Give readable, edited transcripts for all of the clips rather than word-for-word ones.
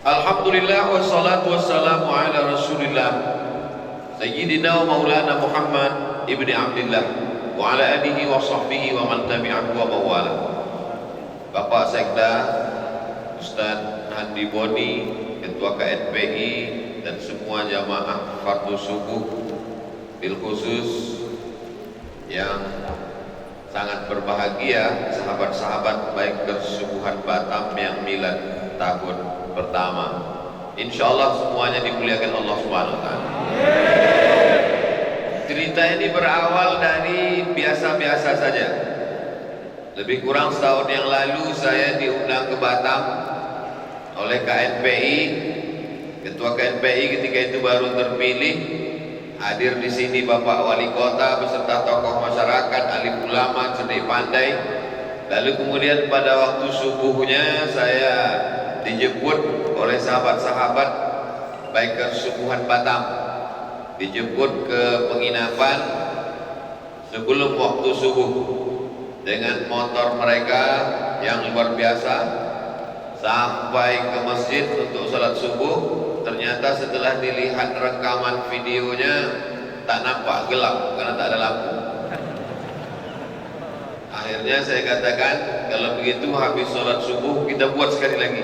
Alhamdulillah wassalatu wassalamu ala Rasulillah Sayyidina wa Maulana Muhammad ibni Abdillah wa ala alihi wa sahbihi wa man tabi'ahu wa mawala. Bapak Sekda Ustaz Handi Boni, Ketua KNPI, dan semua jamaah Fardu Subuh, bil khusus yang sangat berbahagia, sahabat-sahabat baik kesubuhan Batam yang milad tahun pertama. Insya Allah semuanya dimuliakan Allah Subhanahu wa Ta'ala. Cerita ini berawal dari biasa-biasa saja. Lebih kurang setahun yang lalu saya diundang ke Batam oleh KNPI. Ketua KNPI ketika itu baru terpilih. Hadir di sini Bapak Wali Kota beserta tokoh masyarakat, alim ulama, cerdik pandai. Lalu kemudian pada waktu subuhnya saya dijemput oleh sahabat-sahabat baik kesubuhan Batam, dijemput ke penginapan sebelum waktu subuh dengan motor mereka yang luar biasa sampai ke masjid untuk sholat subuh. Ternyata setelah dilihat rekaman videonya tak nampak, gelap karena tak ada lampu. Akhirnya saya katakan, kalau begitu habis sholat subuh kita buat sekali lagi.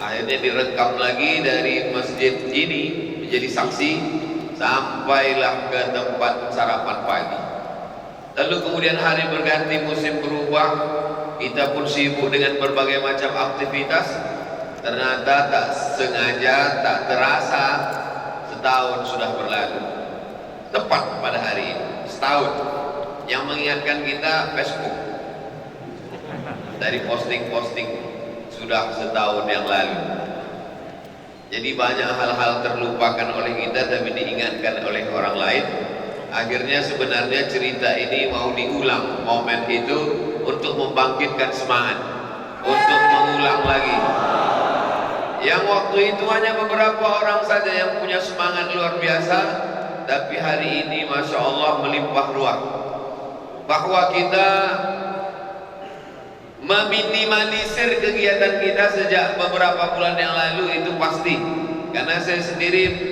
Akhirnya direkam lagi dari masjid ini menjadi saksi sampailah ke tempat sarapan pagi. Lalu kemudian hari berganti, musim berubah, kita pun sibuk dengan berbagai macam aktivitas. Ternyata tak sengaja, tak terasa setahun sudah berlalu. Tepat pada hari ini setahun. Yang mengingatkan kita Facebook, dari posting-posting sudah setahun yang lalu. Jadi banyak hal-hal terlupakan oleh kita tapi diingatkan oleh orang lain. Akhirnya sebenarnya cerita ini mau diulang, momen itu untuk membangkitkan semangat, untuk mengulang lagi. Yang waktu itu hanya beberapa orang saja yang punya semangat luar biasa, tapi hari ini Masya Allah melimpah ruah. Bahwa kita meminimalisir kegiatan kita sejak beberapa bulan yang lalu itu pasti. Karena saya sendiri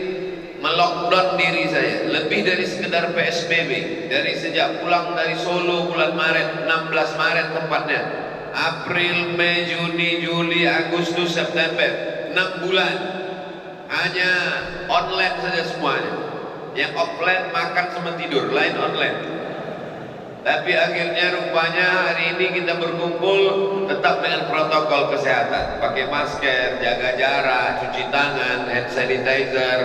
melockdown diri saya lebih dari sekedar PSBB. Dari sejak pulang dari Solo bulan Maret, 16 Maret tepatnya, April, Mei, Juni, Juli, Agustus, September, 6 bulan hanya online saja semuanya. Yang offline makan sama tidur, lain online. Tapi akhirnya rupanya hari ini kita berkumpul tetap dengan protokol kesehatan, pakai masker, jaga jarak, cuci tangan, hand sanitizer,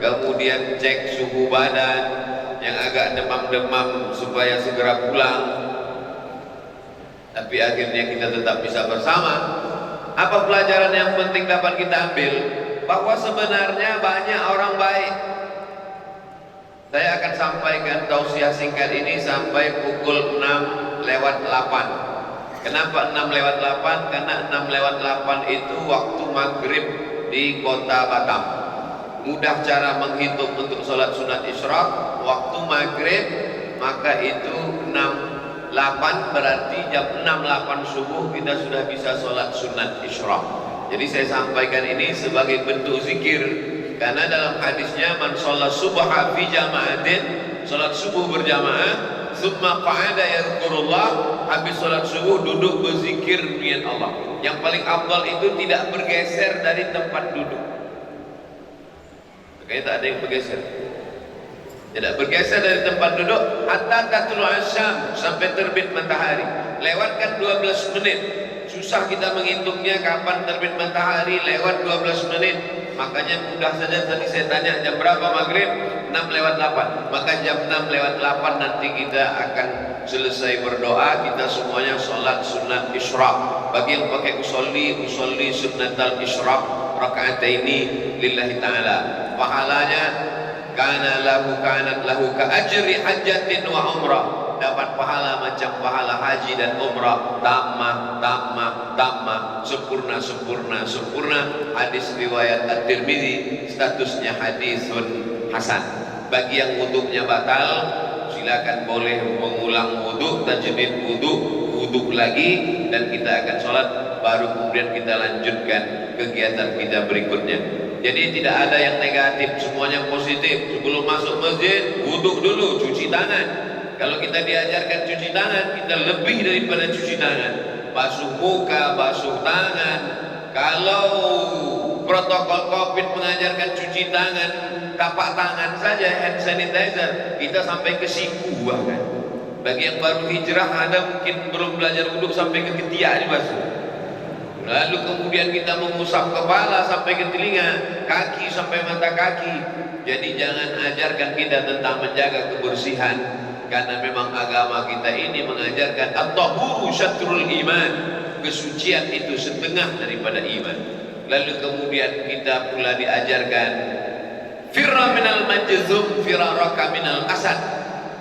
kemudian cek suhu badan, yang agak demam-demam supaya segera pulang. Tapi akhirnya kita tetap bisa bersama. Apa pelajaran yang penting dapat kita ambil? Bahwa sebenarnya banyak orang baik. Saya akan sampaikan tausiah singkat ini sampai pukul 6:08. Kenapa 6:08? Karena 6:08 itu waktu maghrib di kota Batam. Mudah cara menghitung untuk sholat sunat isyraq. Waktu maghrib maka itu 6:08, berarti jam 6:08 subuh kita sudah bisa sholat sunat isyraq. Jadi saya sampaikan ini sebagai bentuk zikir. Karena dalam hadisnya man sholat subha fi jama'atin, sholat subuh berjamaah, summa qa'ada yadhkurullah, habis sholat subuh duduk berzikir niat Allah. Yang paling afdal itu tidak bergeser dari tempat duduk. Makanya tak ada yang bergeser. Tidak bergeser dari tempat duduk hatta tatlu asyam, sampai terbit matahari. Lewatkan 12 menit. Susah kita menghitungnya kapan terbit matahari, lewat 12 menit. Makanya mudah saja tadi saya tanya jam berapa maghrib, 6:08. Maka jam 6:08 nanti kita akan selesai berdoa, kita semuanya sholat sunat isyraq. Bagi yang pakai usolli sunnatal isyraq raka'ataini lillahi ta'ala, pahalanya kanat lahu ka ajri hajjatin wa umrah, dapat pahala macam pahala haji dan umrah, tamah, sempurna. Hadis riwayat At-Tirmidzi, statusnya hadisun hasan. Bagi yang wudunya batal, silakan boleh mengulang wudhu, tajdid wudhu lagi, dan kita akan sholat, baru kemudian kita lanjutkan kegiatan kita berikutnya. Jadi tidak ada yang negatif, semuanya positif. Sebelum masuk masjid, wudhu dulu, cuci tangan. Kalau kita diajarkan cuci tangan, kita lebih daripada cuci tangan. Basuh muka, basuh tangan. Kalau protokol COVID mengajarkan cuci tangan, tapak tangan saja, hand sanitizer, kita sampai ke siku bahkan. Bagi yang baru hijrah, ada mungkin belum belajar wudhu sampai ke ketiak dibasuh. Lalu kemudian kita mengusap kepala sampai ke telinga, kaki sampai mata kaki. Jadi jangan ajarkan kita tentang menjaga kebersihan, karena memang agama kita ini mengajarkan at-tahuru syatrul iman, kesucian itu setengah daripada iman. Lalu kemudian kita pula diajarkan firra minal majzum firaraka minal asad,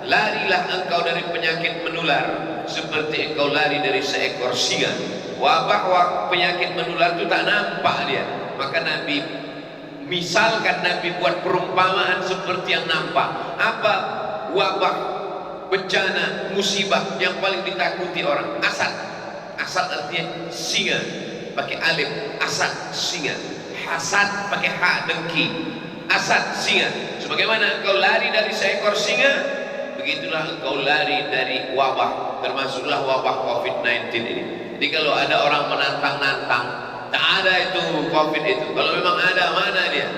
larilah engkau dari penyakit menular seperti engkau lari dari seekor singa. Wabah penyakit menular itu tak nampak dia, maka Nabi misalkan, Nabi buat perumpamaan seperti yang nampak. Apa wabah, bencana, musibah yang paling ditakuti orang? Asad. Asad artinya singa, pakai alif. Asad, singa. Hasad pakai ha, dengki. Asad, singa. Sebagaimana engkau lari dari seekor singa, begitulah engkau lari dari wabah, termasuklah wabah COVID-19 ini. Jadi kalau ada orang menantang-nantang, tak ada itu COVID itu. Kalau memang ada, mana dia?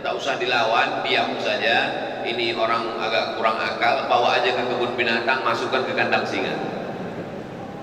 Tak usah dilawan, diam saja. Ini orang agak kurang akal, bawa aja ke kebun binatang, masukkan ke kandang singa.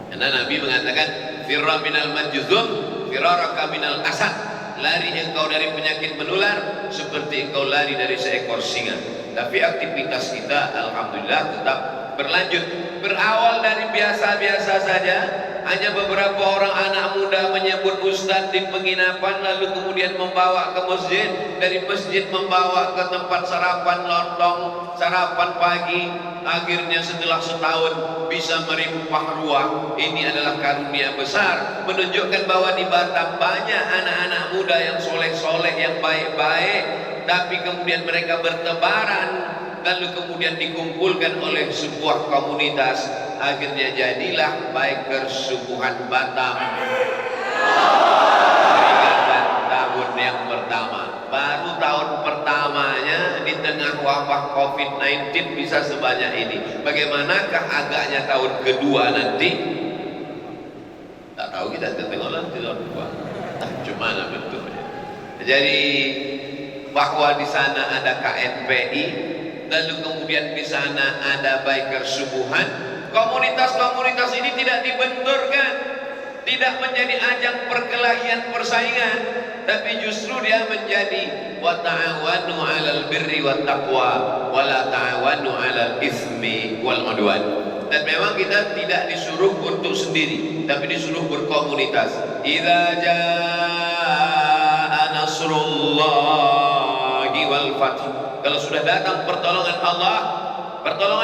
Karena Nabi mengatakan firra minal majzum firaraka minal asad, lari engkau dari penyakit menular seperti engkau lari dari seekor singa. Tapi aktivitas kita alhamdulillah tetap berlanjut. Berawal dari biasa-biasa saja, hanya beberapa orang anak muda menyebut ustaz di penginapan, lalu kemudian membawa ke masjid, dari masjid membawa ke tempat sarapan lontong, sarapan pagi. Akhirnya setelah setahun bisa merimpah ruah. Ini adalah karunia besar, menunjukkan bahwa di Batam banyak anak-anak muda yang soleh-soleh, yang baik-baik, tapi kemudian mereka bertebaran, lalu kemudian dikumpulkan oleh sebuah komunitas. Akhirnya jadilah Bikers Subuhan Batam, peringatan tahun yang pertama. Baru tahun pertamanya di tengah wabah COVID-19 bisa sebanyak ini. Bagaimanakah agaknya tahun kedua nanti? Tak tahu, kita tengok nanti tahun kedua. Cuma bentuknya. Jadi bahwa di sana ada KNPI, lalu kemudian di sana ada Bikers Subuhan. Komunitas-komunitas ini tidak dibenturkan, tidak menjadi ajang perkelahian persaingan, tapi justru dia menjadi wa ta'awanu 'alal birri wat taqwa wa la ta'awanu 'alal itsmi wal 'udwan. Dan memang kita tidak disuruh untuk sendiri, tapi disuruh berkomunitas. Idza jaa nasrullahi wal fath, kalau sudah datang pertolongan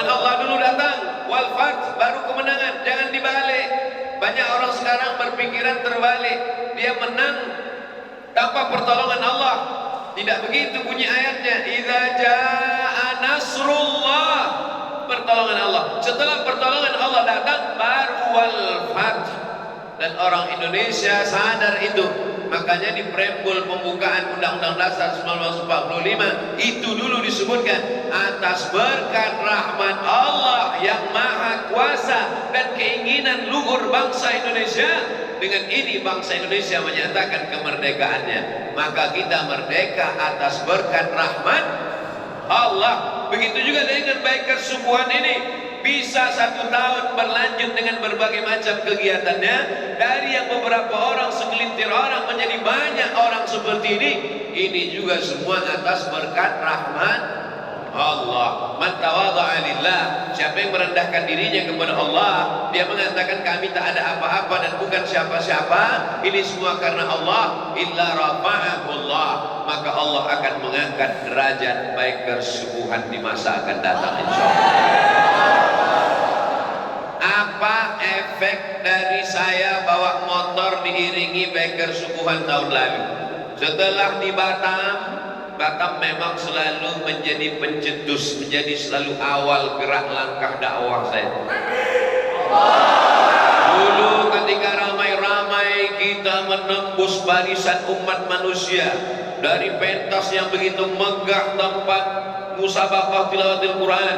Allah dulu datang, wal fath baru kemenangan. Jangan dibalik. Banyak orang sekarang berpikiran terbalik, dia menang tanpa pertolongan Allah. Tidak begitu bunyi ayatnya. Idza jaa nasrullah, pertolongan Allah. Setelah pertolongan Allah datang, baru wal fath. Dan orang Indonesia sadar itu. Makanya di preambul pembukaan Undang-Undang Dasar 1945 itu dulu disebutkan, atas berkat rahmat Allah yang maha kuasa dan keinginan luhur bangsa Indonesia, dengan ini bangsa Indonesia menyatakan kemerdekaannya. Maka kita merdeka atas berkat rahmat Allah. Begitu juga dengan Bikers Subuhan ini, bisa 1 tahun berlanjut dengan berbagai macam kegiatannya. Dari yang beberapa orang, segelintir orang, menjadi banyak orang seperti ini. Ini juga semua atas berkat rahmat Allah. Man tawadha'a lillah, siapa yang merendahkan dirinya kepada Allah, dia mengatakan kami tak ada apa-apa dan bukan siapa-siapa, ini semua karena Allah, illa rafa'ahullah, maka Allah akan mengangkat derajat Bikers Subuhan di masa akan datang insyaallah. Apa efek dari saya bawa motor diiringi Bikers Subuhan tahun lalu? Setelah di Batam Batam memang selalu menjadi pencetus, menjadi selalu awal gerak langkah dakwah saya. Dulu ketika ramai-ramai kita menembus barisan umat manusia dari pentas yang begitu megah tempat musabaqah tilawatil Quran,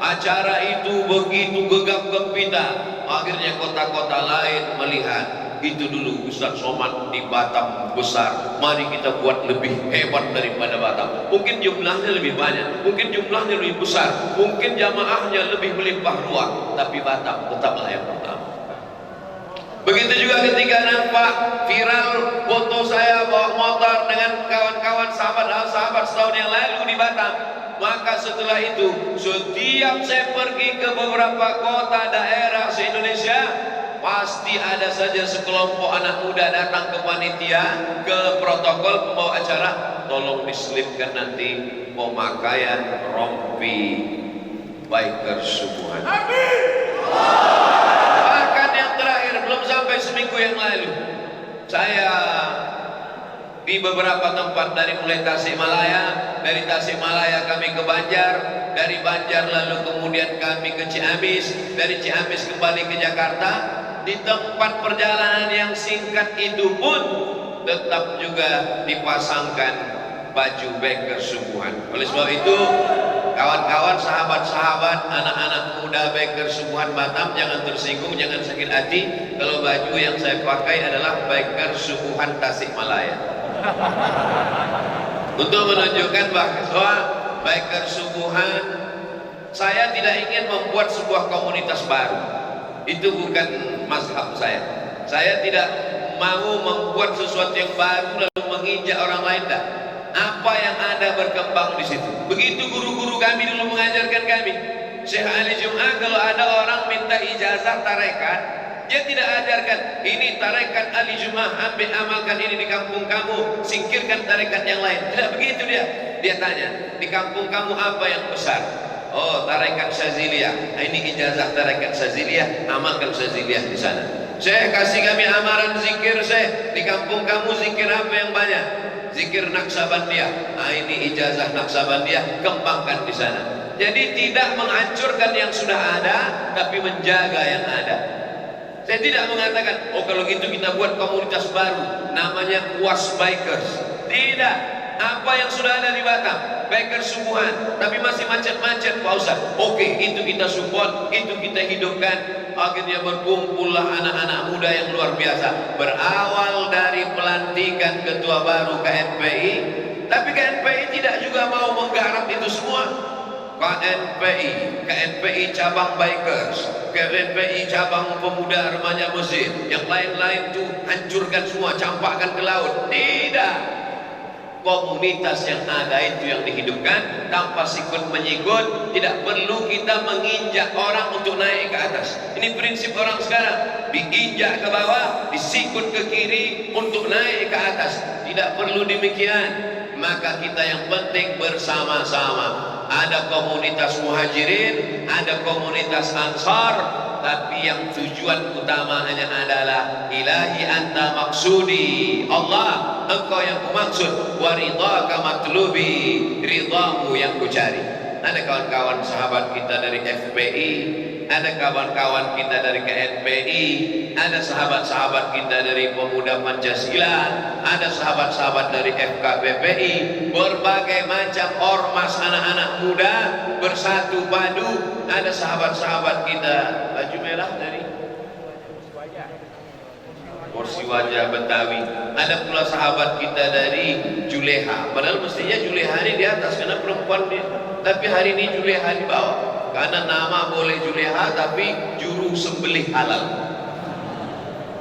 acara itu begitu gegap gempita, akhirnya kota-kota lain melihat itu dulu Ustaz Somad di Batam besar, mari kita buat lebih hebat daripada Batam. Mungkin jumlahnya lebih banyak, mungkin jumlahnya lebih besar, mungkin jamaahnya lebih melimpah ruah, tapi Batam tetaplah yang pertama. Begitu juga ketika nampak viral foto saya bawa motor dengan kawan-kawan sahabat setahun yang lalu di Batam, maka setelah itu setiap saya pergi ke beberapa kota daerah se-Indonesia, pasti ada saja sekelompok anak muda datang ke panitia, ke protokol pembawa acara, tolong diselipkan nanti pemakaian rompi biker subuhan. Bahkan yang terakhir, belum sampai seminggu yang lalu, saya di beberapa tempat, dari mulai Tasikmalaya, dari Tasikmalaya kami ke Banjar, dari Banjar lalu kemudian kami ke Ciamis, dari Ciamis kembali ke Jakarta. Di tempat perjalanan yang singkat itu pun tetap juga dipasangkan baju biker subuhan. Oleh sebab itu, kawan-kawan, sahabat-sahabat, anak-anak muda biker subuhan Batam, jangan tersinggung, jangan sakit hati kalau baju yang saya pakai adalah biker subuhan Tasikmalaya. Untuk menunjukkan bahwa biker subuhan, saya tidak ingin membuat sebuah komunitas baru. Itu bukan mazhab saya. Saya tidak mau membuat sesuatu yang baru lalu menginjak orang lain. Dah. Apa yang ada berkembang di situ. Begitu guru-guru kami dulu mengajarkan kami. Syekh Ali Jum'ah, kalau ada orang minta ijazah tarekat, dia tidak ajarkan, ini tarekat Ali Jum'ah, ambil amalkan ini di kampung kamu, singkirkan tarekat yang lain. Tidak begitu dia. Dia tanya, di kampung kamu apa yang besar? Oh, tarekat Syaziliyah. Ini ijazah tarekat Syaziliyah, amalkan Syaziliyah di sana. Syekh, kasih kami amaran zikir, Syekh. Di kampung kamu zikir apa yang banyak? Zikir Naksabandiyah. Nah, ini ijazah Naksabandiyah, kembangkan di sana. Jadi tidak menghancurkan yang sudah ada, tapi menjaga yang ada. Saya tidak mengatakan, oh kalau gitu kita buat komunitas baru, namanya Was Bikers. Tidak. Apa yang sudah ada di Batam, biker subuhan, tapi masih macet-macet Pak Ustaz. Oke, itu kita support, itu kita hidupkan. Akhirnya berkumpullah anak-anak muda yang luar biasa. Berawal dari pelantikan ketua baru KNPI, tapi KNPI tidak juga mau menggarap itu semua. KNPI cabang bikers, KNPI cabang pemuda remaja masjid, yang lain-lain itu hancurkan semua, campakkan ke laut. Tidak. Komunitas yang ada itu yang dihidupkan tanpa sikut menyikut. Tidak perlu kita menginjak orang untuk naik ke atas. Ini prinsip orang sekarang, diinjak ke bawah, disikut ke kiri untuk naik ke atas. Tidak perlu demikian. Maka kita yang penting bersama-sama. Ada komunitas muhajirin, ada komunitas ansar, tapi yang tujuan utamanya adalah ilahi anta maksudi, Allah engkau yang kumaksud, wa ridhaka matlubi, ridhamu yang kucari. Ada kawan-kawan sahabat kita dari FPI, ada kawan-kawan kita dari KNPI, ada sahabat-sahabat kita dari Pemuda Pancasila, ada sahabat-sahabat dari FKBPI, berbagai macam ormas anak-anak muda bersatu padu. Ada sahabat-sahabat kita baju merah dari Porsi Wajah Betawi, ada pula sahabat kita dari Juleha. Padahal mestinya Juleha ini di atas karena perempuan dia, tapi hari ini Juleha di bawah karena nama boleh Juleha tapi juru sembelih halal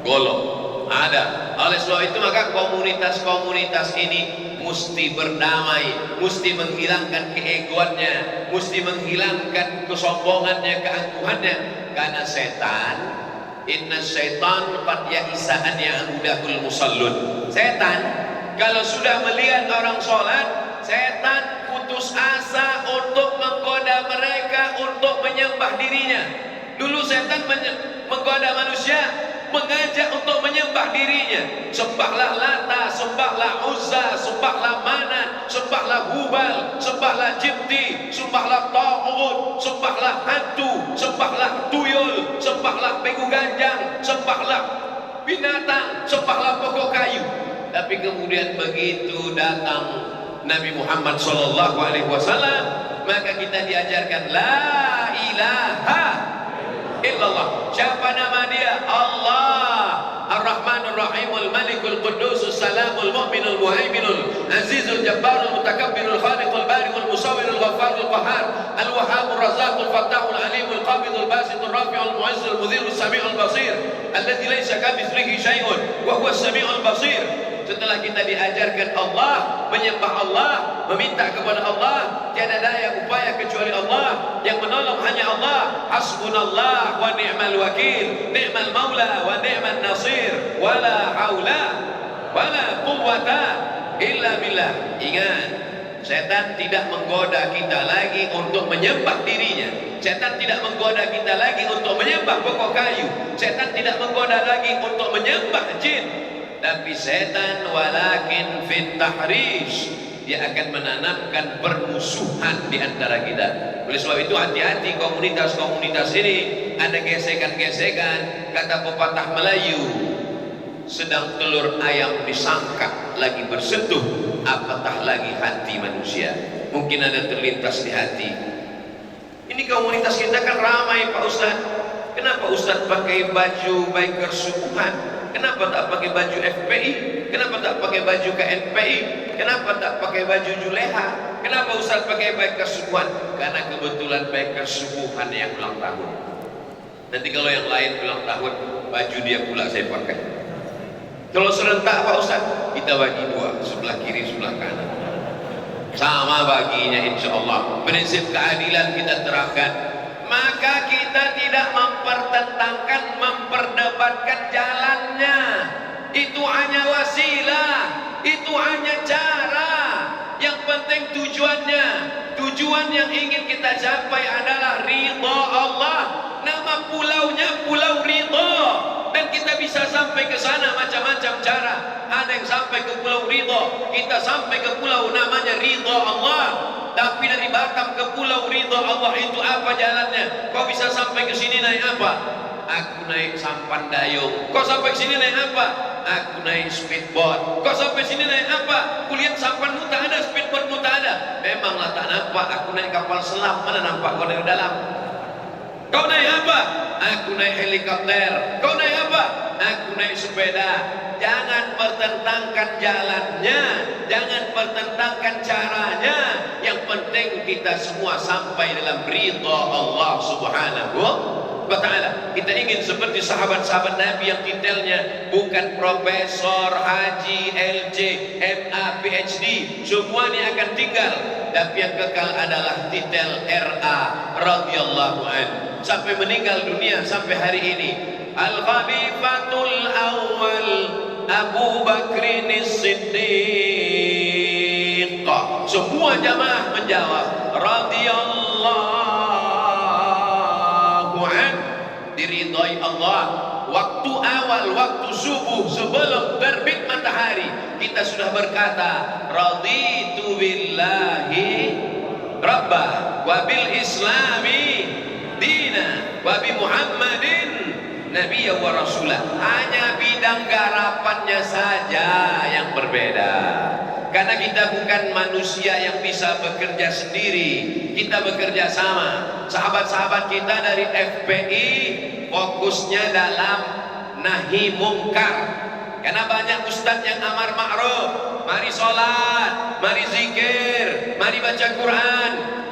golong ada. Oleh sebab itu maka komunitas-komunitas ini mesti berdamai, mesti menghilangkan keegoannya, mesti menghilangkan kesombongannya, keangkuhannya, karena setan, inna syaitan qad ya'isa an ya'budahul musallun. Setan kalau sudah melihat orang sholat, setan putus asa untuk menggoda mereka untuk menyembah dirinya. Dulu setan menggoda manusia, mengajak untuk menyembah dirinya. Sembahlah Lata, sembahlah Uzza, sembahlah Manat, sembahlah Hubal, sembahlah Jibti, sembahlah Ta'ud, sembahlah hantu, sembahlah tuyul, sembahlah begu ganjang, sembahlah binatang, sembahlah pokok kayu. Tapi kemudian begitu datang Nabi Muhammad SAW, maka kita diajarkan la ilaha illallah. Siapa nama dia? Allah Ar-Rahmanur Rahimul Malikul Qudusus Salamul Mu'minul Muhaiminul Azizul Jabbarul Mutakabbirul Khaliqul Bari'ul Musawwirul Ghaffarul Qahhar Al-Wahhabur Razzaqul Fattahul Alimul Qabidul Basitul Rafi'ul Mu'izzul Mudhirul Sami'ul Basir alladzi laisa kamitslihi syai'un wa huwas Sami'ul Basir. Setelah kita diajarkan Allah, menyembah Allah, meminta kepada Allah, tiada daya upaya kecuali Allah, yang menolong hanya Allah. Hasbunallah wa ni'mal wakil, ni'mal maula wa ni'mal nasir, wala haula wala quwwata illa billah. Ingat, setan tidak menggoda kita lagi untuk menyembah dirinya. Setan tidak menggoda kita lagi untuk menyembah pokok kayu. Setan tidak menggoda lagi untuk menyembah jin. Tapi setan walakin fit tahrish, dia akan menanamkan permusuhan di antara kita. Oleh sebab itu hati-hati komunitas-komunitas ini, ada gesekan-gesekan. Kata pepatah Melayu, sedang telur ayam disangkak lagi bersentuh, apatah lagi hati manusia. Mungkin ada terlintas di hati. Ini komunitas kita kan ramai Pak Ustaz. Kenapa Ustaz pakai baju biker subuhan? Kenapa tak pakai baju FPI? Kenapa tak pakai baju KNPI? Kenapa tak pakai baju Juleha? Kenapa Ustaz pakai biker subuhan? Karena kebetulan biker subuhan yang ulang tahun. Nanti kalau yang lain ulang tahun, baju dia pula saya pakai. Kalau serentak Pak Ustaz, kita bagi dua, sebelah kiri, sebelah kanan. Sama baginya insya Allah. Prinsip keadilan kita terapkan. Maka kita tidak mempertentangkan, memperdebatkan jalannya. Itu hanya wasilah, itu hanya cara. Yang penting tujuannya. Tujuan yang ingin kita capai adalah ridha Allah. Nama pulaunya Pulau Ridha. Dan kita bisa sampai ke sana macam-macam cara. Ada yang sampai ke Pulau Ridha, kita sampai ke pulau namanya Ridha Allah. Tapi dari Batam ke Pulau Ridha Allah itu apa jalannya? Kau bisa sampai ke sini naik apa? Aku naik sampan dayung. Kau sampai ke sini naik apa? Aku naik speedboat. Kau sampai sini naik apa? Kulihat sampanmu tak ada, speedboatmu tak ada. Memanglah tak nampak. Aku naik kapal selam. Mana nampak kau dari dalam? Kau naik apa? Aku naik helikopter. Kau naik apa? Aku naik sepeda. Jangan pertentangkan jalannya, jangan pertentangkan caranya. Yang penting kita semua sampai dalam ridha Allah Subhanahu wa ta'ala. Kita ingin seperti sahabat-sahabat Nabi yang titelnya bukan profesor, haji, LJ, MA, PhD. Semuanya akan tinggal, tapi yang kekal adalah titel RA radhiyallahu anhu. Sampai meninggal dunia sampai hari ini. Al-Khalifatul Awwal Abu Bakrin Siddiq. Semua jamaah menjawab radhiyallahu anhu. Diridhai Allah. Waktu awal, waktu subuh sebelum terbit matahari, kita sudah berkata raditu billahi rabbah wa bil islami dina wa bi Muhammadin Nabi wa Rasulah. Hanya bidang garapannya saja yang berbeda. Karena kita bukan manusia yang bisa bekerja sendiri, kita bekerja sama. Sahabat-sahabat kita dari FPI fokusnya dalam nahi mungkar. Karena banyak ustadz yang amar ma'ruf, mari sholat, mari zikir, mari baca Quran.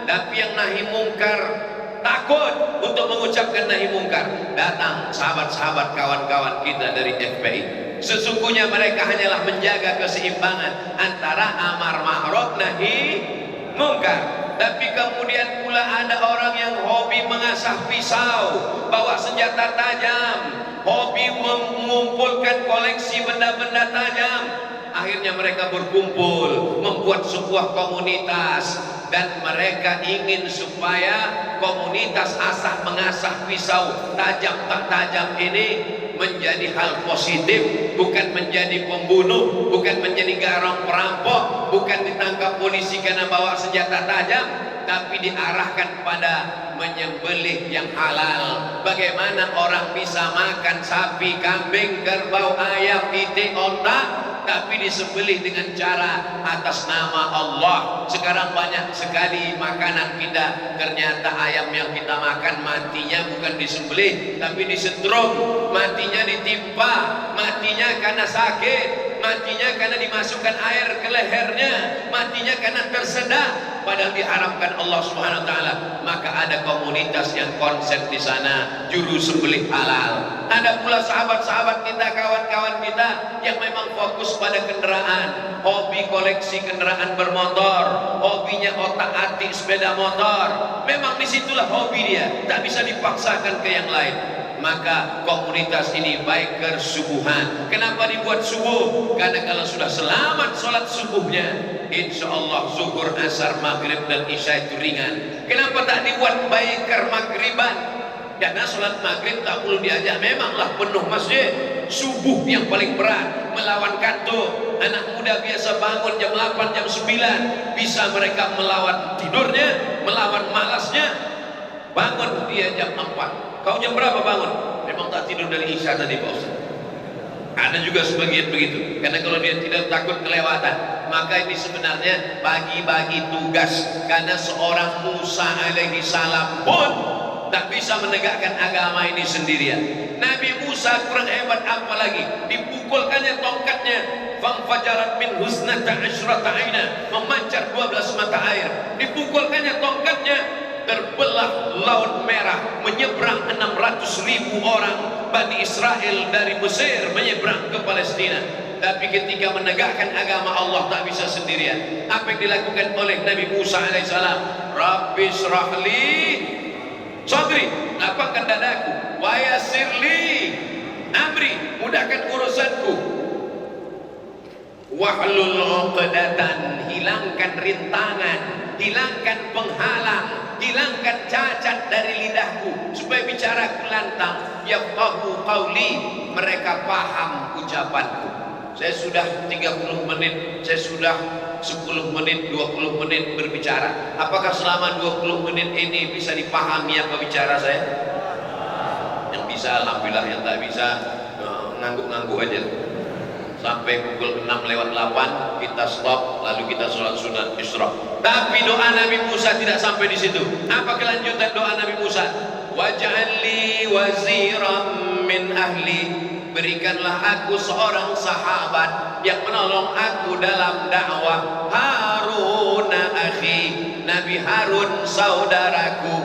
Tapi yang nahi mungkar takut untuk mengucapkan nahi mungkar. Datang sahabat-sahabat kawan-kawan kita dari FPI. Sesungguhnya mereka hanyalah menjaga keseimbangan antara amar ma'ruf nahi mungkar. Tapi kemudian pula ada orang yang hobi mengasah pisau, bawa senjata tajam, hobi mengumpulkan koleksi benda-benda tajam. Akhirnya mereka berkumpul membuat sebuah komunitas, dan mereka ingin supaya komunitas asah mengasah pisau tajam tak tajam ini menjadi hal positif, bukan menjadi pembunuh, bukan menjadi garong perampok, bukan ditangkap polisi karena bawa senjata tajam, tapi diarahkan pada menyembelih yang halal. Bagaimana orang bisa makan sapi, kambing, kerbau, ayam, itik, onta, tapi disembelih dengan cara atas nama Allah. Sekarang banyak sekali makanan kita, ternyata ayam yang kita makan matinya bukan disembelih tapi disetrum, matinya ditimpa, matinya karena sakit, matinya karena dimasukkan air ke lehernya, matinya karena tersedak, padahal diharamkan Allah Subhanahu wa taala. Maka ada komunitas yang konsep di sana, juru sembelih halal. Ada pula sahabat-sahabat kita, kawan-kawan kita yang memang fokus pada kendaraan, hobi koleksi kendaraan bermotor, hobinya otak-atik sepeda motor. Memang disitulah hobi dia, tak bisa dipaksakan ke yang lain. Maka komunitas ini biker subuhan. Kenapa dibuat subuh? Karena kalau sudah selamat sholat subuhnya, insya Allah zuhur, asar, maghrib dan isya itu ringan. Kenapa tak dibuat biker maghriban? Karena sholat maghrib tak perlu diajak, memanglah penuh masjid. Subuh yang paling berat, melawan kantuk. Anak muda biasa bangun jam 8, jam 9, bisa mereka melawan tidurnya, melawan malasnya. Bangun dia jam 4. Kau jam berapa bangun? Memang tak tidur dari isya tadi Pak Ustaz. Ada juga sebagian begitu, karena kalau dia tidak takut kelewatan. Maka ini sebenarnya bagi-bagi tugas, karena seorang Musa alaihi salam pun tak bisa menegakkan agama ini sendirian. Nabi Musa kurang hebat apa lagi? Dipukulkannya tongkatnya, famfajarat min husnata asyrata aina, memancar 12 mata air. Dipukulkannya tongkatnya, terbelah Laut Merah, menyeberang 600.000 orang Bani Israel dari Mesir menyeberang ke Palestina. Tapi ketika menegakkan agama Allah tak bisa sendirian. Apa yang dilakukan oleh Nabi Musa alaihissalam? Rabbi syrahli sadri, lapangkan dadaku, wa yassirli amri, mudahkan urusanku, wahlul 'uqdatan, hilangkan rintangan, hilangkan penghalang, hilangkan cacat dari lidahku supaya bicara lantang. Yafqahu qauli, mereka paham ucapanku. Saya sudah 30 menit, saya sudah 10 menit, 20 menit berbicara. Apakah selama 20 menit ini bisa dipahami apa bicara saya? Yang bisa alhamdulillah, yang tak bisa ngangguk-ngangguk aja. Sampai pukul 6:08 kita stop, lalu kita sholat sunat isra. Tapi doa Nabi Musa tidak sampai di situ. Apa kelanjutan doa Nabi Musa? Waj'alli waziran min ahli, berikanlah aku seorang sahabat yang menolong aku dalam dakwah. Harun akhi, Nabi Harun saudaraku.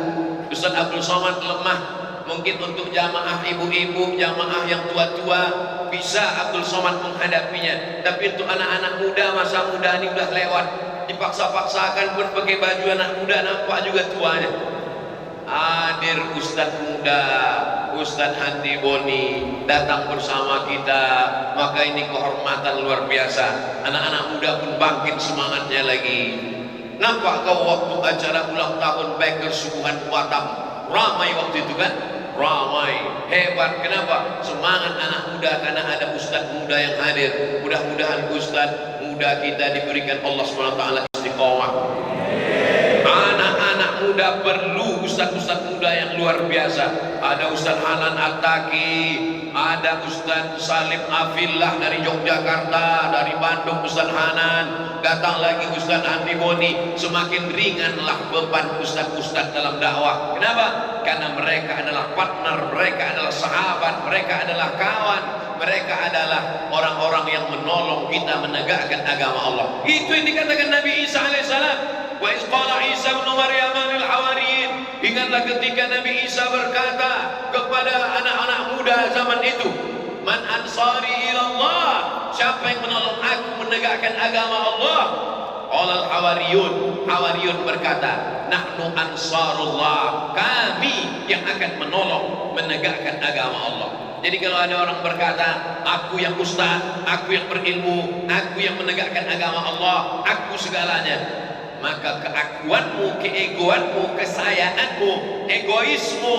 Ustaz Abdul Somad lemah. Mungkin untuk jamaah ibu-ibu, jamaah yang tua-tua bisa Abdul Somad menghadapinya. Tapi untuk anak-anak muda, masa muda ini udah lewat, dipaksa-paksakan pun pakai baju anak muda, nampak juga tuanya. Hadir Ustadz muda, Ustadz Handi Boni datang bersama kita, maka ini kehormatan luar biasa. Anak-anak muda pun bangkit semangatnya lagi. Nampak kau waktu acara ulang tahun biker subuhan Batam, ramai waktu itu kan? Ramai, hebat. Kenapa? Semangat anak muda, karena ada Ustadz muda yang hadir. Mudah-mudahan Ustadz muda kita diberikan Allah SWT istiqomah. Anak-anak muda perlu ustadz-ustadz muda yang luar biasa. Ada Ustadz Hanan Attaqi, ada Ustadz Salim Afillah dari Yogyakarta, dari Bandung Ustadz Hanan, datang lagi Ustadz Andi Boni. Semakin ringanlah beban ustadz-ustadz dalam dakwah. Kenapa? Karena mereka adalah partner, mereka adalah sahabat, mereka adalah kawan, mereka adalah orang-orang yang menolong kita menegakkan agama Allah. Itu yang dikatakan Nabi Isa alaihissalam. Wa iz qala Isa ibn Maryam lil hawariyin, ingatlah ketika Nabi Isa berkata kepada anak-anak muda zaman itu, man ansari ilallah, siapa yang menolong aku menegakkan agama Allah? Qala al-hawariyun, hawariyun berkata, nahnu ansarullah, kami yang akan menolong menegakkan agama Allah. Jadi kalau ada orang berkata, aku yang ustaz, aku yang berilmu, aku yang menegakkan agama Allah, aku segalanya, maka keakuanmu, keegoanmu, kesayanganmu, egoismu,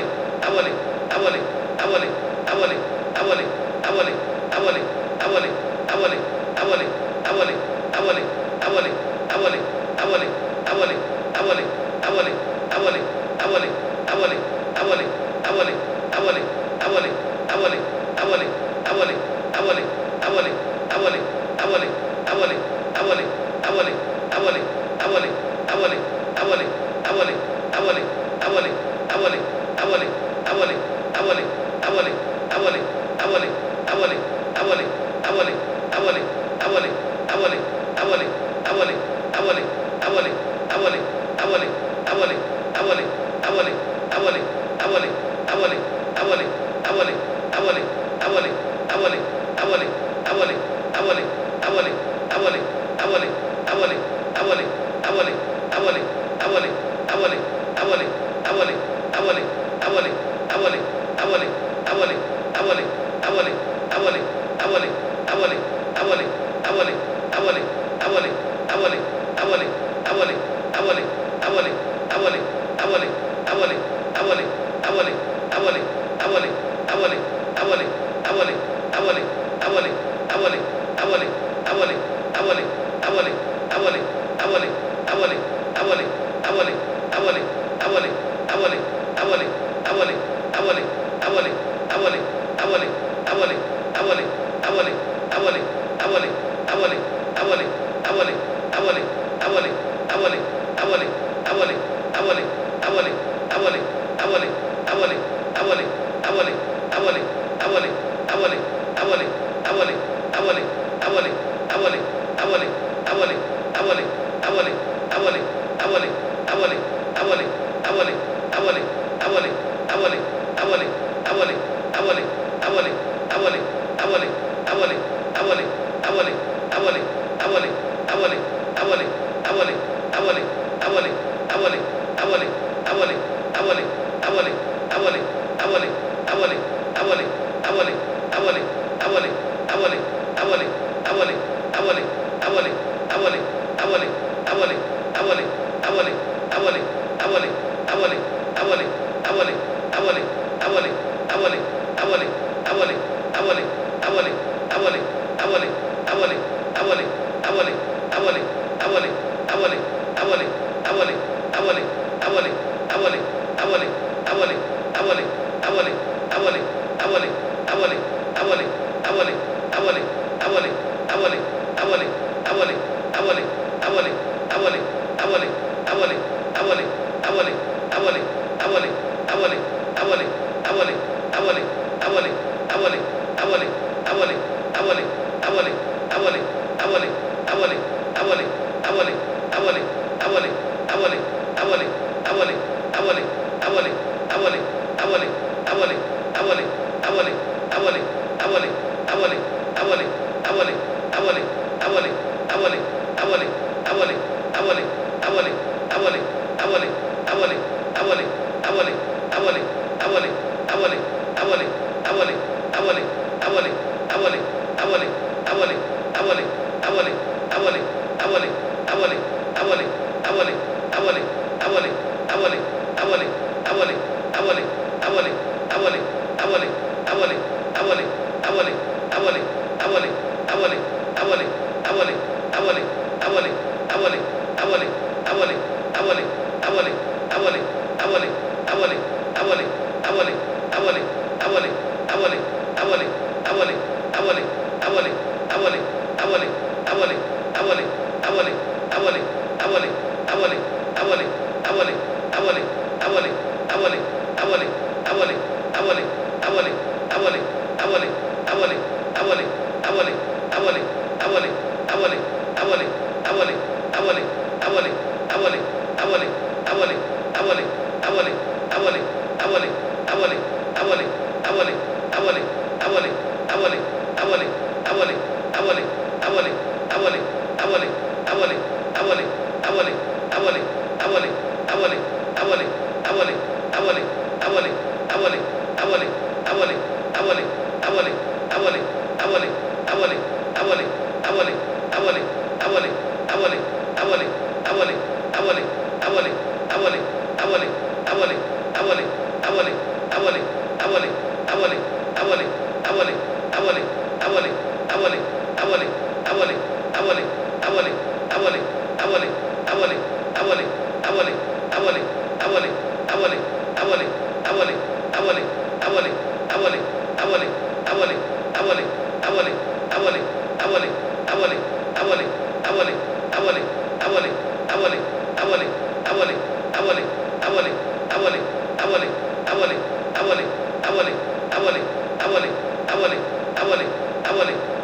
boleh, tak boleh, tak boleh, tak boleh, tak boleh, tak boleh, tak boleh, tak boleh, tak boleh,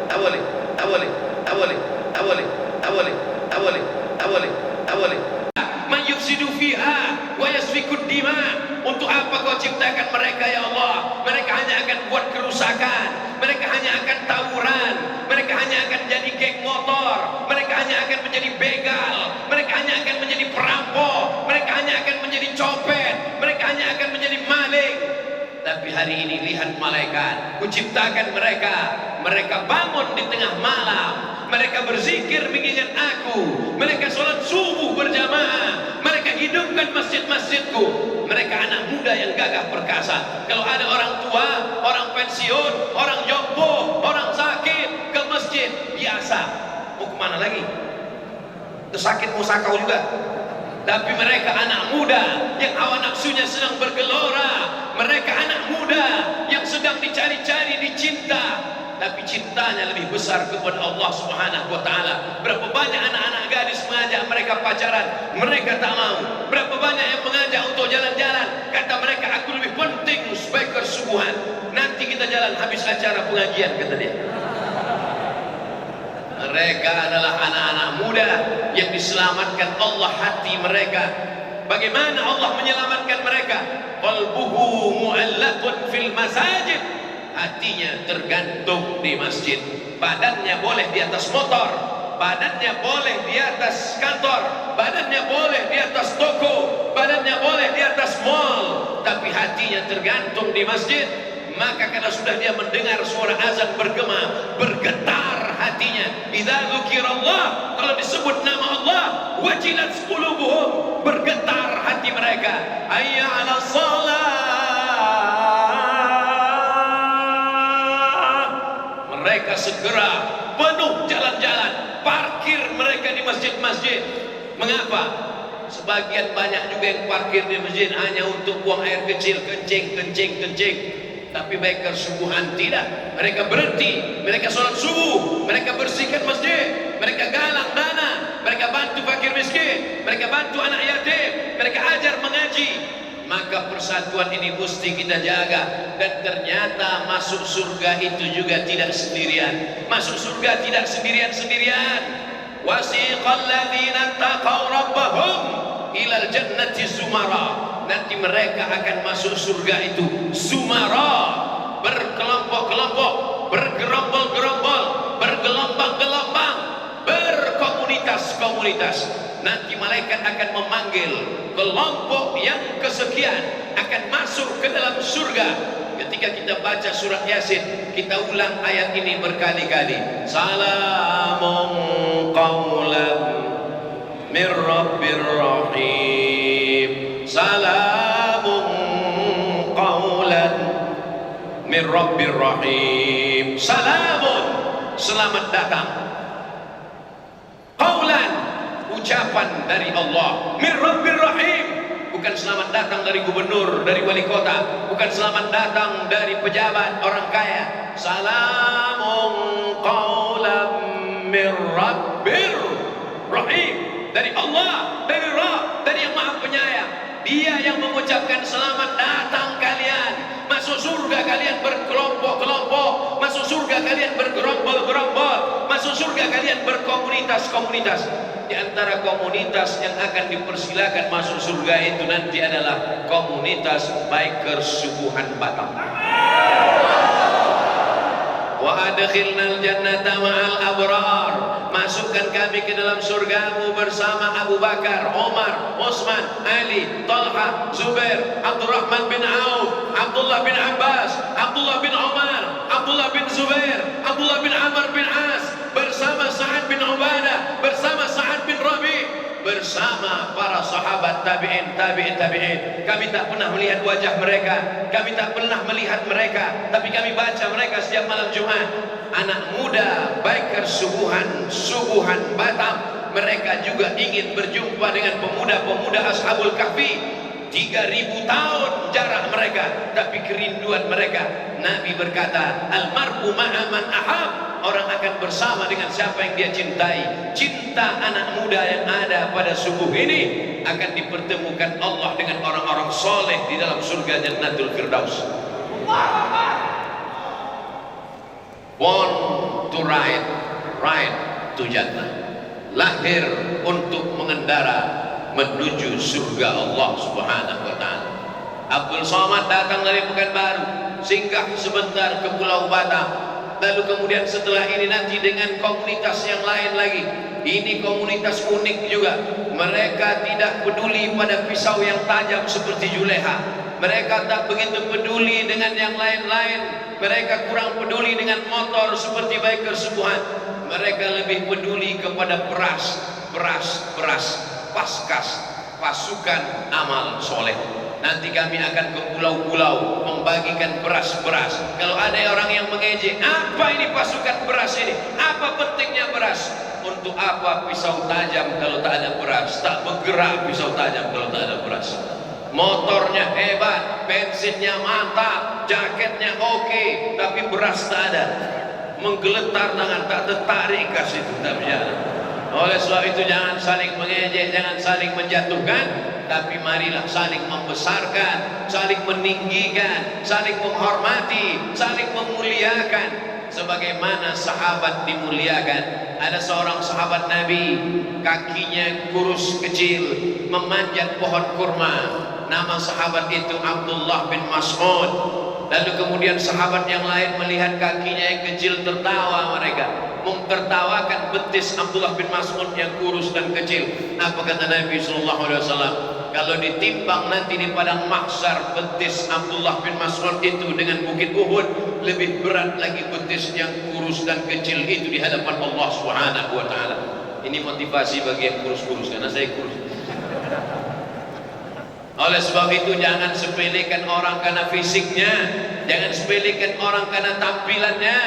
tak boleh, tak boleh, tak boleh, tak boleh, tak boleh, tak boleh, tak boleh, tak boleh, tak boleh. Mayufsidu fiha wa yasfikud dima. Untuk apa kau ciptakan mereka ya Allah? Mereka hanya akan buat kerusakan, mereka hanya akan tawuran, mereka hanya akan jadi geng motor, mereka hanya akan menjadi begal, mereka hanya akan menjadi perampok, mereka hanya akan menjadi copet, mereka hanya akan menjadi maling. Tapi hari ini lihat malaikat, kuciptakan mereka, mereka bangun di tengah malam, mereka berzikir mengingat aku, mereka sholat subuh berjamaah, mereka hidupkan masjid-masjidku, mereka anak muda yang gagah perkasa. Kalau ada orang tua, orang pensiun, orang jompo, orang sakit ke masjid, biasa. Mau kemana lagi? Kesakit mau sakau juga. Tapi mereka anak muda yang hawa nafsunya sedang bergelora, mereka anak muda yang sedang dicari-cari, dicinta, tapi cintanya lebih besar kepada Allah Subhanahu wa taala. Berapa banyak anak-anak gadis mengajak mereka pacaran, mereka tak mau. Berapa banyak yang mengajak untuk jalan-jalan, kata mereka aku lebih penting supaya kesubuhan. Nanti kita jalan habis acara pengajian, kata dia. Mereka adalah anak-anak muda yang diselamatkan Allah hati mereka. Bagaimana Allah menyelamatkan mereka? Qalbuhu mu'allaqun fil masajid. Hatinya tergantung di masjid. Badannya boleh di atas motor, badannya boleh di atas kantor, badannya boleh di atas toko, badannya boleh di atas mall, tapi hatinya tergantung di masjid. Maka kalau sudah dia mendengar suara azan bergema, bergetar hatinya. Idza dzukirallah, kalau disebut nama Allah, wajilat qulubuhum, bergetar hati mereka. Hayya 'alas shalah. Mereka segera penuh jalan-jalan, parkir mereka di masjid-masjid. Mengapa? Sebagian banyak juga yang parkir di masjid hanya untuk buang air kecil, kencing. Tapi mereka subuhan tidak. Mereka berhenti, mereka sholat subuh, mereka bersihkan masjid, mereka galang dana, mereka bantu fakir miskin, mereka bantu anak yatim, mereka ajar mengaji. Maka persatuan ini mesti kita jaga. Dan ternyata masuk surga itu juga tidak sendirian. Masuk surga tidak sendirian-sendirian. Wasiqal ladzina taqaw rabbahum ilal jannati zumara. Nanti mereka akan masuk surga itu zumara, berkelompok-kelompok, bergerombol-gerombol, bergelombang-gelombang, berkomunitas-komunitas. Nanti malaikat akan memanggil kelompok yang kesekian akan masuk ke dalam surga. Ketika kita baca surat Yasin, kita ulang ayat ini berkali-kali. Salamun qawlan min rabbir rahim. Salamun qawlan min rabbir rahim. Salamun, selamat datang. Qawlan, ucapan dari Allah. Min rabbir rahim, bukan selamat datang dari gubernur, dari wali kota, bukan selamat datang dari pejabat, orang kaya. Salamun qawlan min rabbir rahim, dari Allah, dari Rabb, dari yang Maha Penyayang. Dia yang mengucapkan selamat datang kalian. Masuk surga kalian berkelompok-kelompok, masuk surga kalian bergerombol-gerombol, masuk surga kalian berkomunitas-komunitas. Di antara komunitas yang akan dipersilakan masuk surga itu nanti adalah komunitas bikers Subuhan Batam. Wa adkhilnal jannata ma'al abrar. Masukkan kami ke dalam surgamu bersama Abu Bakar, Omar, Utsman, Ali, Talha, Zubair, Abdurrahman bin Auf, Abdullah bin Abbas, Abdullah bin Umar, Abdullah bin Zubair, Abdullah bin Amr bin As, bersama Sa'ad bin Ubadah, bersama Sa'ad bin Rabi', bersama para sahabat tabi'in. Kami tak pernah melihat wajah mereka, kami tak pernah melihat mereka, tapi kami baca mereka setiap malam Jumat. Anak muda biker Subuhan Batam, mereka juga ingin berjumpa dengan pemuda-pemuda Ashabul Kahfi. 3000 tahun jarak mereka, tapi kerinduan mereka. Nabi berkata, almar'u ma'a man ahab, orang akan bersama dengan siapa yang dia cintai. Cinta anak muda yang ada pada subuh ini akan dipertemukan Allah dengan orang-orang soleh di dalam surga Jannatul Firdaus. Born to ride to Jannah. Lahir untuk mengendara menuju surga Allah Subhanahu wa taala. Abdul Somad datang dari Pekanbaru, singgah sebentar ke Pulau Batam, lalu kemudian setelah ini nanti dengan komunitas yang lain lagi. Ini komunitas unik juga. Mereka tidak peduli pada pisau yang tajam seperti Juleha. Mereka tak begitu peduli dengan yang lain-lain. Mereka kurang peduli dengan motor seperti biker sepuhan. Mereka lebih peduli kepada beras, paskas, pasukan amal soleh. Nanti kami akan ke pulau-pulau membagikan beras-beras. Kalau ada orang yang mengejek, apa ini pasukan beras ini? Apa pentingnya beras? Untuk apa pisau tajam kalau tak ada beras? Tak bergerak pisau tajam kalau tak ada beras. Motornya hebat, bensinnya mantap, jaketnya oke, tapi beras tak ada. Menggeletar tangan, tak tertarik kasih itu, tak berjalan. Oleh sebab itu jangan saling mengejek, jangan saling menjatuhkan, tapi marilah saling membesarkan, saling meninggikan, saling menghormati, saling memuliakan. Sebagaimana sahabat dimuliakan. Ada seorang sahabat Nabi, kakinya kurus kecil, memanjat pohon kurma. Nama sahabat itu Abdullah bin Mas'ud. Lalu kemudian sahabat yang lain melihat kakinya yang kecil, tertawa mereka, mempertawakan betis Abdullah bin Mas'ud yang kurus dan kecil. Apa kata Nabi SAW? Kalau ditimbang nanti di padang mahsyar betis Abdullah bin Mas'ud itu dengan bukit Uhud, lebih berat lagi betis yang kurus dan kecil itu di hadapan Allah Subhanahu wa taala. Ini motivasi bagi yang kurus-kurus, karena saya kurus. Oleh sebab itu jangan sepelekan orang karena fisiknya, jangan sepelekan orang karena tampilannya.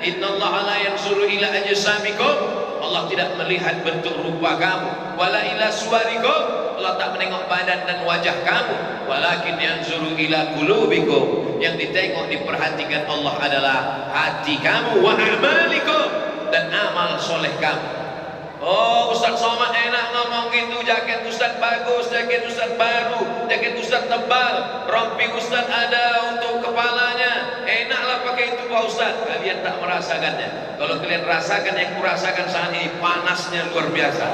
Innallaha la yanzuru ila ajsamikum. Allah tidak melihat bentuk rupa kamu. Wala ila suwarikum. Allah tak menengok badan dan wajah kamu. Walakin yanzuru ila qulubikum. Yang ditengok, diperhatikan Allah adalah hati kamu, wa a'malikum, dan amal soleh kamu. Oh, Ustaz Somad enak ngomong gitu, jaket Ustaz bagus, jaket Ustaz baru, jaket Ustaz tebal, rompi Ustaz ada untuk kepalanya, enaklah pakai itu Pak Ustaz. Kalian tak merasakannya. Kalau kalian rasakan yang kurasakan saat ini, panasnya luar biasa.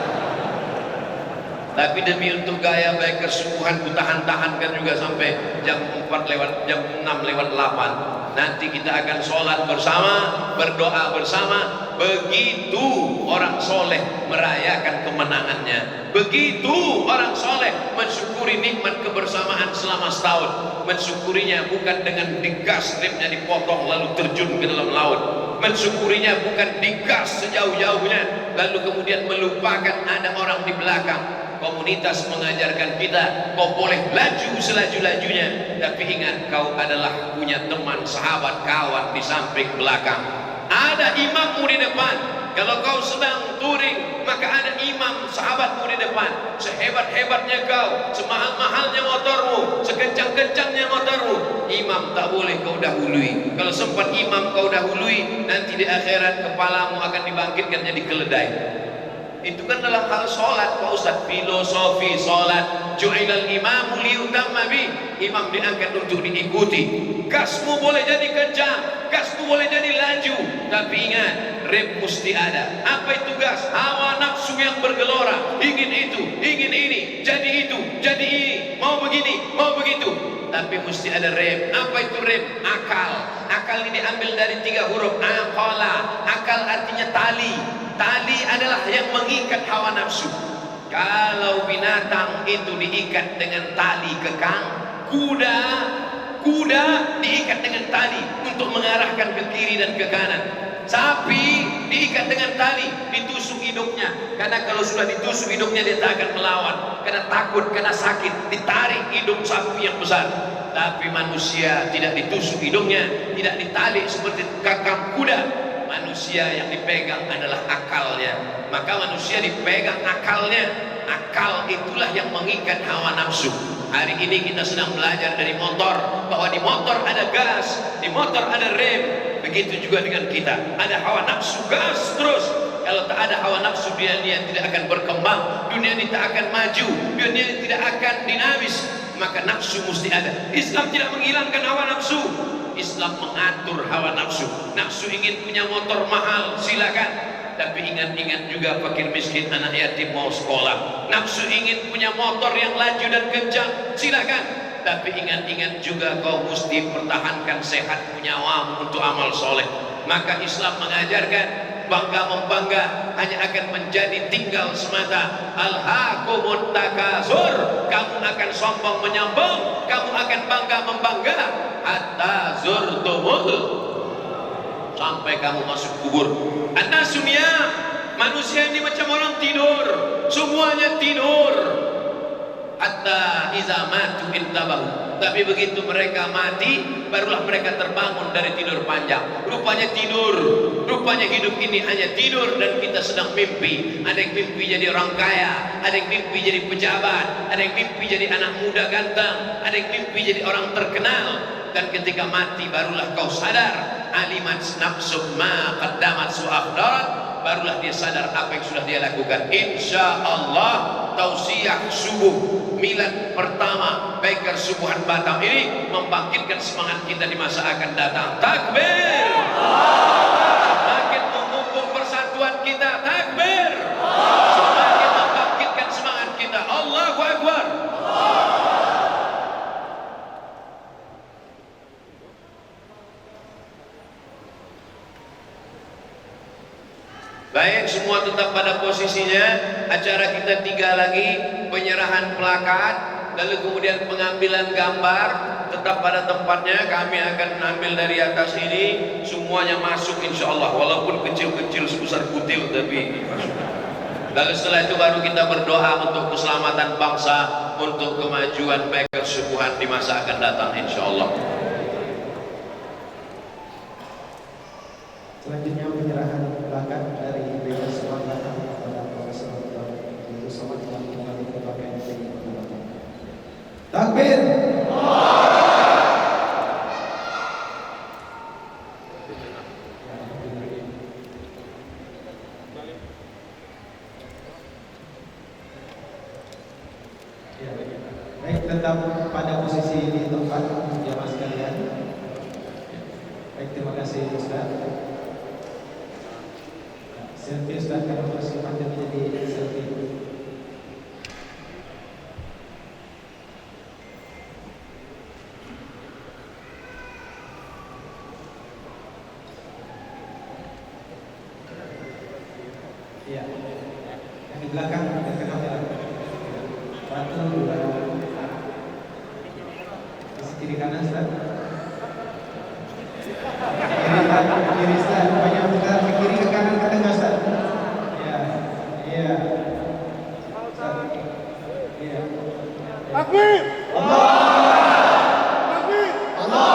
Tapi demi untuk gaya baik kesubuhan ku tahan-tahankan juga sampai jam 6 lewat 8. Nanti kita akan sholat bersama, berdoa bersama. Begitu orang soleh merayakan kemenangannya. Begitu orang soleh mensyukuri nikmat kebersamaan selama setahun. Mensyukurinya bukan dengan digas, remnya dipotong lalu terjun ke dalam laut. Mensyukurinya bukan digas sejauh-jauhnya lalu kemudian melupakan ada orang di belakang. Komunitas mengajarkan kita, kau boleh laju selaju-lajunya, tapi ingat kau adalah punya teman, sahabat, kawan di samping belakang. Ada imammu di depan. Kalau kau sedang touring, maka ada imam sahabatmu di depan. Sehebat-hebatnya kau, semahal-mahalnya motormu, sekencang-kencangnya motormu, imam tak boleh kau dahului. Kalau sempat imam kau dahului, nanti di akhirat kepalamu akan dibangkitkan jadi keledai. Itu kan dalam hal sholat Pak Ustaz. Filosofi sholat, ju'ilal imamu liyutamma bih. Imam diangkat untuk diikuti. Gasmu boleh jadi kencang, gasmu boleh jadi laju, tapi ingat, rem mesti ada. Apa itu gas? Hawa nafsu yang bergelora, ingin itu, ingin ini, jadi itu, jadi ini, mau begini, mau begitu, tapi mesti ada rem. Apa itu rem? Akal. Akal ini diambil dari 3 huruf aqala. Akal artinya tali. Tali adalah yang mengikat hawa nafsu. Kalau binatang itu diikat dengan tali kekang, kuda diikat dengan tali untuk mengarahkan ke kiri dan ke kanan. Sapi diikat dengan tali, ditusuk hidungnya, karena kalau sudah ditusuk hidungnya dia tak akan melawan, karena takut, karena sakit, ditarik hidung sapi yang besar. Tapi manusia tidak ditusuk hidungnya, tidak ditali seperti kakang kuda. Manusia yang dipegang adalah akalnya. Maka manusia dipegang akalnya. Akal itulah yang mengikat hawa nafsu. Hari ini kita sedang belajar dari motor, bahwa di motor ada gas, di motor ada rem. Begitu juga dengan kita, ada hawa nafsu, gas terus. Kalau tak ada hawa nafsu, dunia tidak akan berkembang, dunia ini tak akan maju, dunia ini tidak akan dinamis. maka nafsu mesti ada. Islam tidak menghilangkan hawa nafsu, Islam mengatur hawa nafsu. Nafsu ingin punya motor mahal, silakan, tapi ingat-ingat juga fakir miskin anak yatim mau sekolah. Nafsu ingin punya motor yang laju dan kencang, silakan, tapi ingat-ingat juga kau mesti pertahankan sehat nyawamu untuk amal soleh. Maka Islam mengajarkan bangga membangga hanya akan menjadi tinggal semata. Alhaakumut takasur, kamu akan sombong menyombong, kamu akan bangga membangga hatta zurtumul, sampai kamu masuk kubur. An-nasunya, manusia ini macam orang tidur, semuanya tidur. Hatta iza matu intabahu, tapi begitu mereka mati barulah mereka terbangun dari tidur panjang. Rupanya tidur, rupanya hidup ini hanya tidur dan kita sedang mimpi. Ada yang mimpi jadi orang kaya, ada yang mimpi jadi pejabat, ada yang mimpi jadi anak muda ganteng, ada yang mimpi jadi orang terkenal. Dan ketika mati barulah kau sadar, alimat nafsum ma qaddamat su'akdarat, barulah dia sadar apa yang sudah dia lakukan. Insya Allah tausiah subuh milad pertama Baiker Subuhan Batam ini membangkitkan semangat kita di masa akan datang. Takbir, semakin memupuk persatuan kita. Takbir, semakin membangkitkan semangat kita. Allahu Akbar. Baik, semua tetap pada posisinya. Acara kita 3 lagi, penyerahan plakat, lalu kemudian pengambilan gambar. Tetap pada tempatnya, kami akan ambil dari atas ini. Semuanya masuk insya Allah, walaupun kecil-kecil sebesar kutil, tapi masuk. Lalu setelah itu baru kita berdoa untuk keselamatan bangsa, untuk kemajuan Baiker Subuhan di masa akan datang insya Allah. Selanjutnya penyerahan plakat dari Baiker Subuhan Batam kepada Profesor Dr. Somad telah kembali ke pakaian dari Batam. Takbir. Baik, tetap pada posisi di tempat jamaah sekalian. Baik, terima kasih Ustaz. Selfie Ustaz, karena masih pandai menjadi selfie. Iya, yang di belakang ke kamera. 1, 2, kiri kanan Ustaz. Kiri Ustaz, banyak Ustaz, ke kiri ke kanan ke tengah Ustaz. Iya, iya. Ustaz. Iya. Takbir! Allah. Takbir! Allah.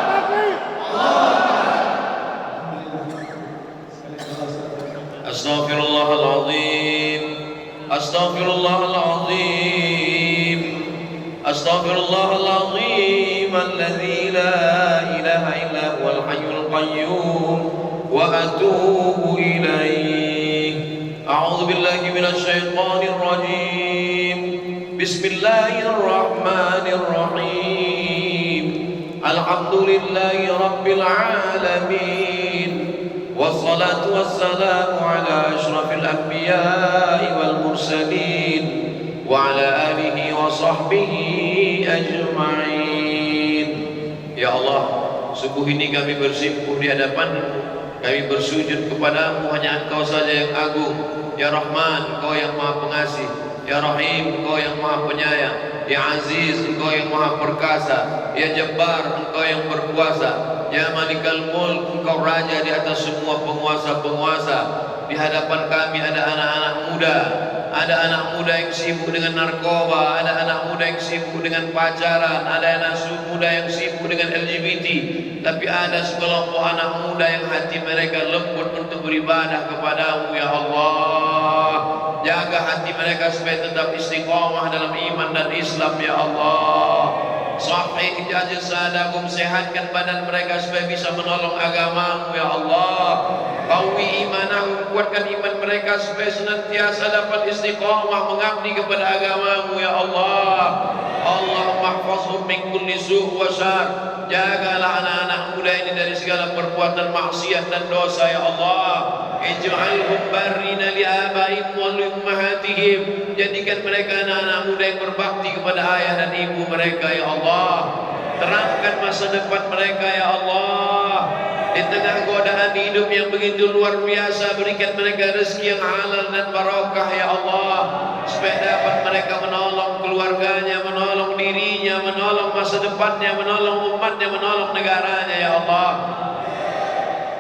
Takbir! Alhamdulillah. Sekali Allah Ustaz. Astaghfirullahaladzim, astaghfirullahaladzim, astaghfirullahaladzim, alladzi la ilaha illa huwal hayyul qayyum, wa atubu ilaih. A'udzu billahi minasy syaithanir rajim. Bismillahirrahmanirrahim. Alhamdulillahi rabbil alamin. Wassalatu wassalamu ala ashrafil anbiya'i wal mursalin wa ala alihi wa sahbihi ajma'in. Ya Allah, subuh ini kami bersimpuh di hadapan-Mu, kami bersujud kepadamu, hanya Engkau saja yang agung. Ya Rahman, Engkau yang maha pengasih. Ya Rahim, Engkau yang maha penyayang. Ya Aziz, Engkau yang maha perkasa. Ya Jabbar, Engkau yang berkuasa. Ya Malikal Mulk, Engkau raja di atas semua penguasa-penguasa. Di hadapan kami ada anak-anak muda, ada anak muda yang sibuk dengan narkoba, ada anak muda yang sibuk dengan pacaran, ada anak muda yang sibuk dengan LGBT. Tapi ada sekelompok anak muda yang hati mereka lembut untuk beribadah kepadamu. Ya Allah, jaga hati mereka supaya tetap istiqomah dalam iman dan Islam. Ya Allah, Sahih jasadahum, sehatkan badan mereka supaya bisa menolong agamamu ya Allah. Qawi imanahum, kuatkan iman mereka supaya senantiasa dapat istiqamah mengabdi kepada agamamu ya Allah. Allahumma hfazhum min kulli su' wa syar. Jagalah anak-anak muda ini dari segala perbuatan maksiat dan dosa ya Allah. Ij'alhum barrina li abaihim wa li ummahatihim. Jadikan mereka anak-anak muda yang berbakti kepada ayah dan ibu mereka ya Allah. Terangkan masa depan mereka ya Allah. Di tengah godaan hidup yang begitu luar biasa, berikan mereka rezeki yang halal dan barokah ya Allah, supaya dapat mereka menolong keluarganya, menolong dirinya, menolong masa depannya, menolong umatnya, menolong negaranya ya Allah.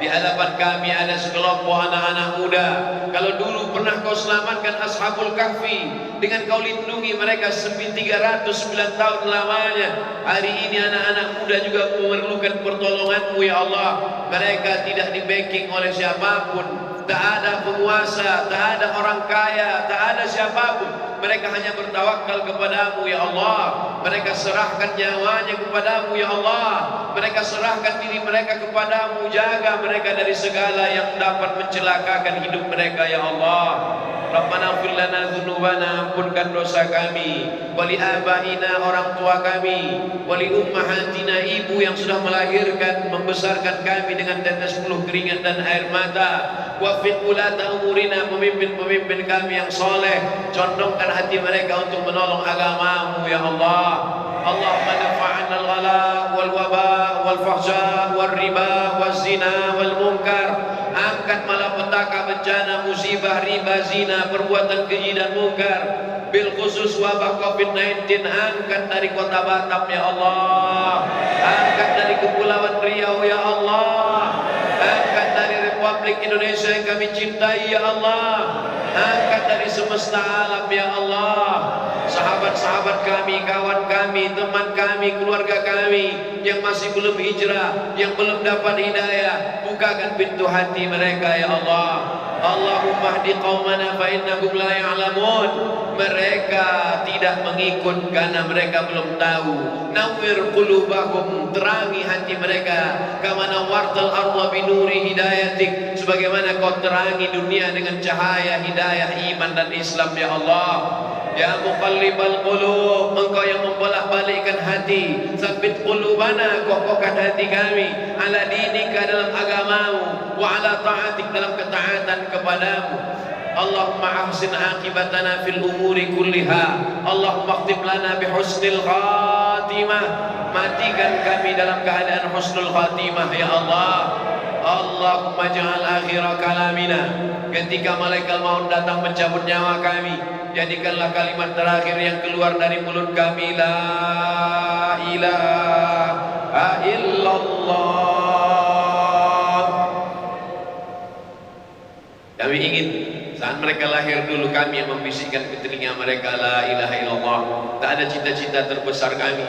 Di hadapan kami ada sekelompok anak-anak muda. Kalau dulu pernah kau selamatkan Ashabul Kahfi dengan kau lindungi mereka 309 tahun lamanya, hari ini anak-anak muda juga memerlukan pertolonganmu ya Allah. Mereka tidak di-backing oleh siapapun, tak ada penguasa, tak ada orang kaya, tak ada siapapun. Mereka hanya bertawakal kepadamu ya Allah. Mereka serahkan nyawanya kepadamu ya Allah. Mereka serahkan diri mereka kepadamu. Jaga mereka dari segala yang dapat mencelakakan hidup mereka ya Allah. Rabbana ighfir lana dzunubana, ampunkan dosa kami, wali abaina, orang tua kami, wali ummahatina, ibu yang sudah melahirkan membesarkan kami dengan tetes peluh keringat dan air mata. Wafid ulata umurina, pemimpin-pemimpin kami yang soleh, condongkan hati mereka untuk menolong agamamu ya Allah. Allahumma dafa'anna al-ghala wal waba wal fahsya wal riba wal zina wal munkar. Angkat malapetaka, bencana, musibah, riba, zina, perbuatan keji dan munkar. Bil khusus wabah COVID-19, angkat dari kota Batam ya Allah. Angkat dari Kepulauan Riau ya Allah. Angkat dari Republik Indonesia yang kami cintai ya Allah. Angkat dari semesta alam ya Allah. Sahabat-sahabat kami, kawan kami, teman kami, keluarga kami yang masih belum hijrah, yang belum dapat hidayah, bukakan pintu hati mereka ya Allah. Allahumma hdi qaumana fa innahum la ya'lamun. Mereka tidak mengikut karena mereka belum tahu. Nawwir qulubahum, terangi hati mereka. Kama nawwartal arda binuri hidayatik, sebagaimana kau terangi dunia dengan cahaya hidayah iman dan Islam ya Allah. Ya muqallibal qulub, engkau yang membolak-balikkan hati, sabbit qulubana, kokohkan hati kami ala dinika, dalam agamamu, wa ala ta'atik, dalam ketaatan kepadamu. Allahumma ahsin aqibatana fil umuri kulliha. Allahumma khtim lana bihusnil khatimah, matikan kami dalam keadaan husnul khatimah ya Allah. Allahumma ja'al akhira kalamina, ketika malaikat maut datang mencabut nyawa kami, jadikanlah kalimat terakhir yang keluar dari mulut kami la ilaha illallah. Kami ingin saat mereka lahir dulu, kami yang membisikkan ke telinga mereka la ilaha illallah. Tak ada cita-cita terbesar kami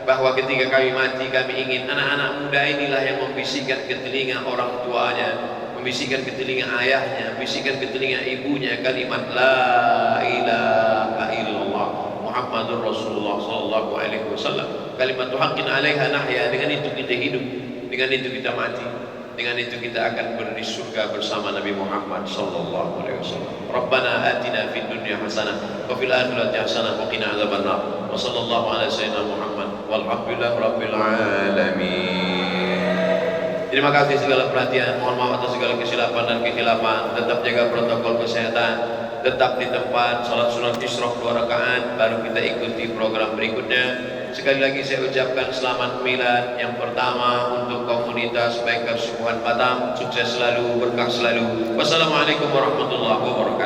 bahwa ketika kami mati, kami ingin anak-anak muda inilah yang membisikkan ke telinga orang tuanya, membisikkan ke telinga ayahnya, membisikkan ke telinga ibunya kalimat la ilaha illallah Muhammadur Rasulullah sallallahu alaihi wasallam. Kalimat haqqin 'alaiha nahya, dengan itu kita hidup, dengan itu kita mati, dengan itu kita akan berada di surga bersama Nabi Muhammad sallallahu alaihi wasallam. Rabbana atina fid dunya hasanah wa fil akhirati hasanah wa qina adzabannar. Wa sallallahu ala sayyidina Muhammad walhamdulillahi rabbil alamin. Terima kasih segala perhatian, mohon maaf atas segala kesilapan dan kekhilafan. Tetap jaga protokol kesehatan, tetap di tempat, salat sunat isyraq 2 rakaat, baru kita ikuti program berikutnya. Sekali lagi saya ucapkan selamat milad yang pertama untuk komunitas Bikers Subuhan Batam. Sukses selalu, berkah selalu. Wassalamualaikum warahmatullahi wabarakatuh.